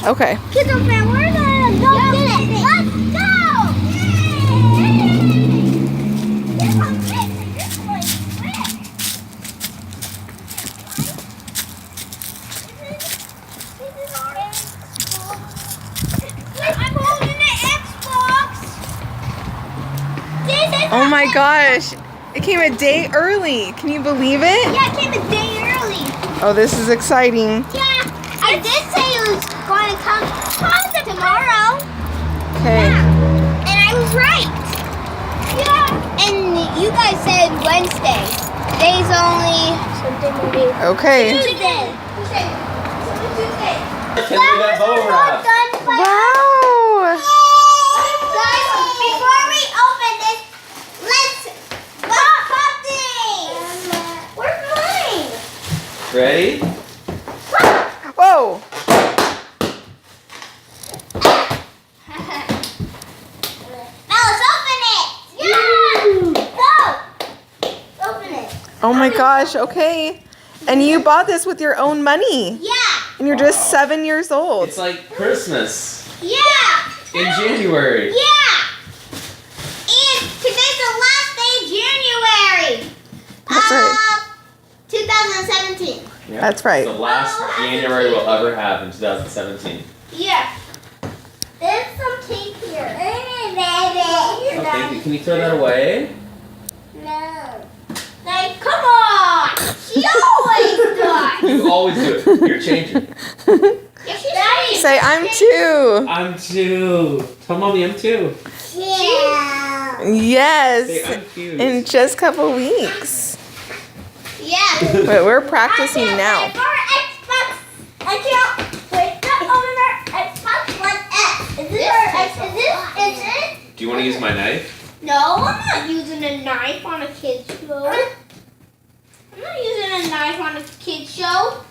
Okay. Kids are fan, we're gonna go get it. Let's go! I'm holding the Xbox. Oh my gosh. It came a day early. Can you believe it? Yeah, it came a day early. Oh, this is exciting. Yeah, I did say it was going to come tomorrow. Okay. Yeah, and I was right. Yeah. And you guys said Wednesday. Today's only Okay. Tuesday. Can we get bow wrap? Wow. Guys, before we open this, let's pop things. We're fine. Ready? Whoa. Now let's open it. Yeah. Go. Open it. Oh my gosh. Okay. And you bought this with your own money. Yeah. And you're just Wow. 7 years old. It's like Christmas Yeah. in January. Yeah. And today's the last day of January. That's right. 2017. Yeah. That's right. It's the last January we'll ever have in 2017. Yeah. There's some tape here. Oh, thank you. Can you throw that away? No. Like, come on. She always does. You always do it. You're changing. Daddy. Say, I'm 2. I'm 2. Tell mommy I'm 2. Yeah. Say Yes. I'm cute. In just a couple weeks. Yeah. But we're practicing now. For Xbox account. Wait, not over there. Xbox One X. Is this our X? Is it? Do you want to use my knife? No, I'm not using a knife on a kid's show. I'm not using a knife on a kid's show.